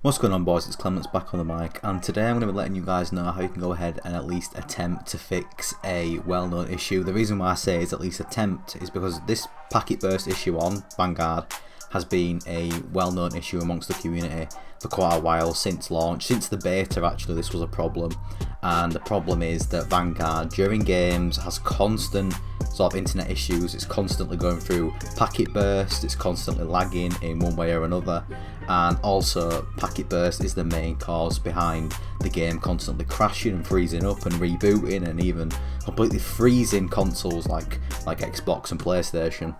What's going on, boys? It's Clements back on the mic, and today I'm going to be letting you guys know how you can go ahead and at least attempt to fix a well-known issue. The reason why I say is at least attempt is because this packet burst issue on Vanguard has been a well-known issue amongst the community for quite a while, since launch, since the beta actually. This was a problem, and the problem is that Vanguard during games has constant sort of internet issues. It's constantly going through packet burst, it's constantly lagging in one way or another, and also packet burst is the main cause behind the game constantly crashing and freezing up and rebooting and even completely freezing consoles like Xbox and PlayStation.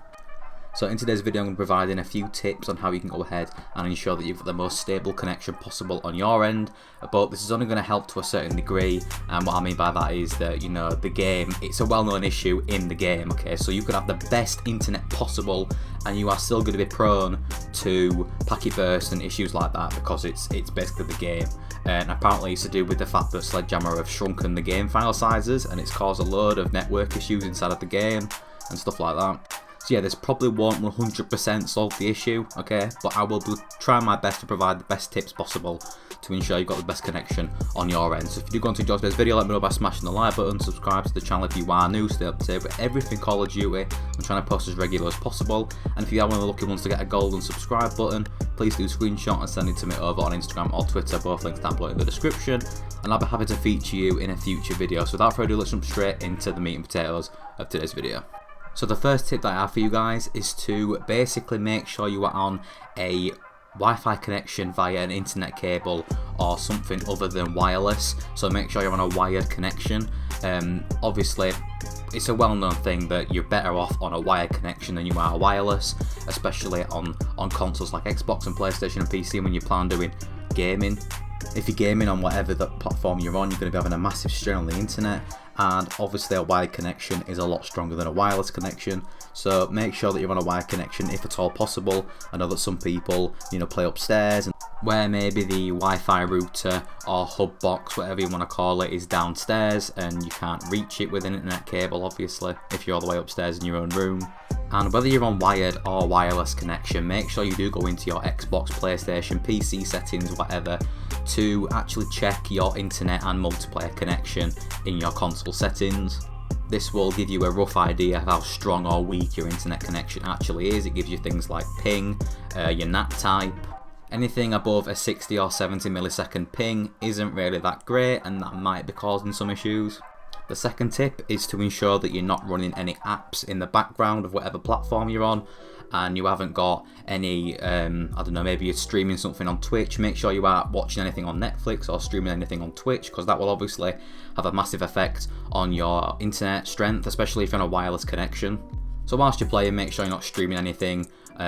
So in today's video I'm going to be providing a few tips on how you can go ahead and ensure that you've got the most stable connection possible on your end, but this is only going to help to a certain degree, and what I mean by that is that, you know, the game, it's a well-known issue in the game, okay? So you could have the best internet possible and you are still going to be prone to packet bursts and issues like that because it's basically the game. And apparently it's to do with the fact that Sledgehammer have shrunken the game file sizes and it's caused a load of network issues inside of the game and stuff like that. So yeah, this probably won't 100% solve the issue, okay, but I will be trying my best to provide the best tips possible to ensure you've got the best connection on your end. So if you do go on to enjoy today's video, let me know by smashing the like button, subscribe to the channel if you are new, stay up to date with everything Call of Duty. I'm trying to post as regular as possible, and if you are one of the lucky ones to get a golden subscribe button, please do screenshot and send it to me over on Instagram or Twitter, both links down below in the description, and I'll be happy to feature you in a future video. So without further ado, let's jump straight into the meat and potatoes of today's video. So the first tip that I have for you guys is to basically make sure you are on a Wi-Fi connection via an internet cable or something other than wireless. So make sure you're on a wired connection. Obviously it's a well-known thing that you're better off on a wired connection than you are wireless, especially on consoles like Xbox and PlayStation and PC when you plan on doing gaming. If you're gaming on whatever the platform you're on, you're going to be having a massive strain on the internet, and obviously a wired connection is a lot stronger than a wireless connection, so make sure that you're on a wired connection if at all possible. I know that some people, you know, play upstairs and where maybe the Wi-Fi router or hub box, whatever you want to call it, is downstairs and you can't reach it with an internet cable, obviously, if you're all the way upstairs in your own room. And whether you're on wired or wireless connection, make sure you do go into your Xbox, PlayStation, PC settings, whatever, to actually check your internet and multiplayer connection in your console settings. This will give you a rough idea of how strong or weak your internet connection actually is. It gives you things like ping, your NAT type. Anything above a 60 or 70 millisecond ping isn't really that great, and that might be causing some issues. The second tip is to ensure that you're not running any apps in the background of whatever platform you're on, and you haven't got any, I don't know, maybe you're streaming something on Twitch. Make sure you aren't watching anything on Netflix or streaming anything on Twitch, because that will obviously have a massive effect on your internet strength, especially if you're on a wireless connection. So whilst you're playing, make sure you're not streaming anything.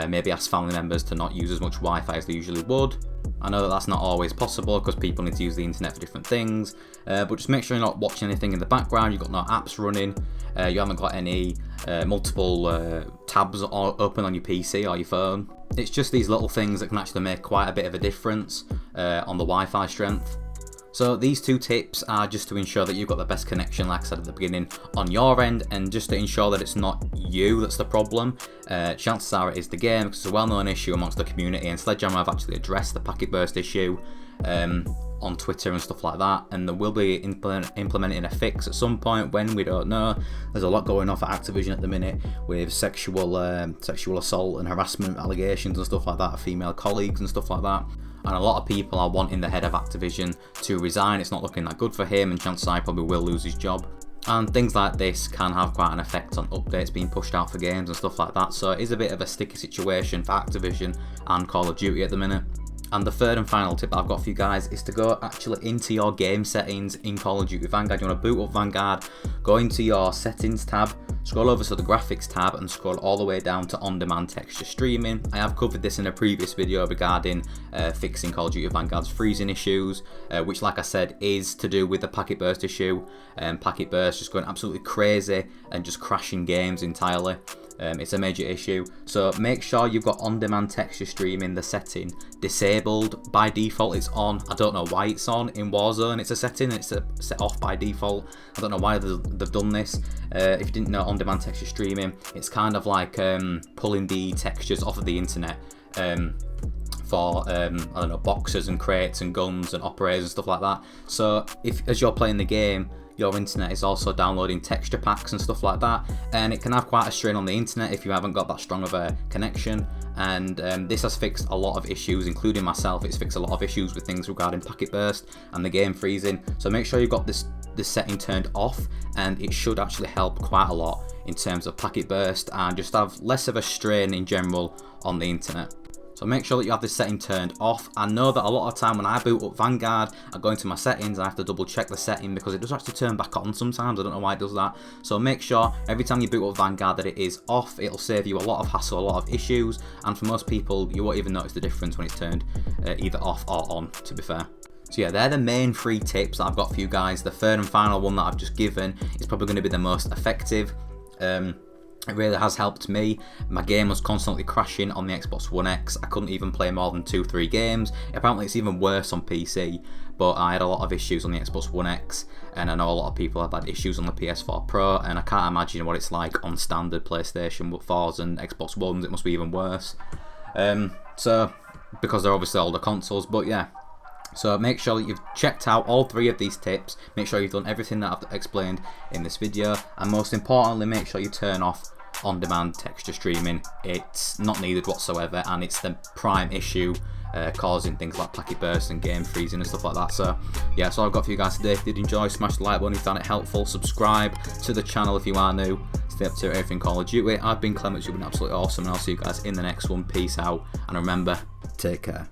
Maybe ask family members to not use as much Wi-Fi as they usually would. I know that that's not always possible because people need to use the internet for different things, but just make sure you're not watching anything in the background. You've got no apps running, you haven't got any multiple tabs open on your PC or your phone. It's just these little things that can actually make quite a bit of a difference on the Wi-Fi strength. So these two tips are just to ensure that you've got the best connection, like I said at the beginning, on your end, and just to ensure that it's not you that's the problem. Chances are it is the game, because it's a well-known issue amongst the community, and Sledgehammer have actually addressed the packet burst issue on Twitter and stuff like that, and they will be implementing a fix at some point. When, we don't know. There's a lot going on for Activision at the minute with sexual assault and harassment allegations and stuff like that of female colleagues and stuff like that. And a lot of people are wanting the head of Activision to resign. It's not looking that good for him, and chances are he probably will lose his job. And things like this can have quite an effect on updates being pushed out for games and stuff like that. So it is a bit of a sticky situation for Activision and Call of Duty at the minute. And the third and final tip that I've got for you guys is to go actually into your game settings in Call of Duty Vanguard. You want to boot up Vanguard, go into your settings tab, scroll over to the graphics tab and scroll all the way down to on-demand texture streaming. I have covered this in a previous video regarding fixing Call of Duty Vanguard's freezing issues, which, like I said, is to do with the packet burst issue. Packet burst just going absolutely crazy and just crashing games entirely. It's a major issue, so make sure you've got on-demand texture streaming, the setting, disabled. By default it's on. I don't know why it's on. In Warzone it's a setting, it's set off by default. I don't know why they've done this. If you didn't know, on-demand texture streaming, it's kind of like pulling the textures off of the internet for I don't know, boxes and crates and guns and operators and stuff like that. So if as you're playing the game, your internet is also downloading texture packs and stuff like that, and it can have quite a strain on the internet if you haven't got that strong of a connection. And this has fixed a lot of issues, including myself. It's fixed a lot of issues with things regarding packet burst and the game freezing. So make sure you've got this setting turned off, and it should actually help quite a lot in terms of packet burst and just have less of a strain in general on the internet. So make sure that you have this setting turned off. I know that a lot of time when I boot up Vanguard, I go into my settings, I have to double check the setting because it does actually turn back on sometimes. I don't know why it does that. So make sure every time you boot up Vanguard that it is off. It'll save you a lot of hassle, a lot of issues, and for most people you won't even notice the difference when it's turned either off or on, to be fair. So yeah, they're the main 3 tips that I've got for you guys. The third and final one that I've just given is probably going to be the most effective. It really has helped me. My game was constantly crashing on the Xbox One X. I couldn't even play more than 2-3 games. Apparently it's even worse on PC, but I had a lot of issues on the Xbox One X, and I know a lot of people have had issues on the PS4 Pro, and I can't imagine what it's like on standard PlayStation 4s and Xbox Ones. It must be even worse. So, because they're obviously older consoles, but yeah. So make sure that you've checked out all 3 of these tips, make sure you've done everything that I've explained in this video, and most importantly make sure you turn off on-demand texture streaming. It's not needed whatsoever, and it's the prime issue causing things like packet bursts and game freezing and stuff like that. So yeah, that's all I've got for you guys today. If you did enjoy, smash the like button if you found it helpful, subscribe to the channel if you are new, stay up to everything Call of Duty. I've been Clements, you've been absolutely awesome, and I'll see you guys in the next one. Peace out, and remember, take care.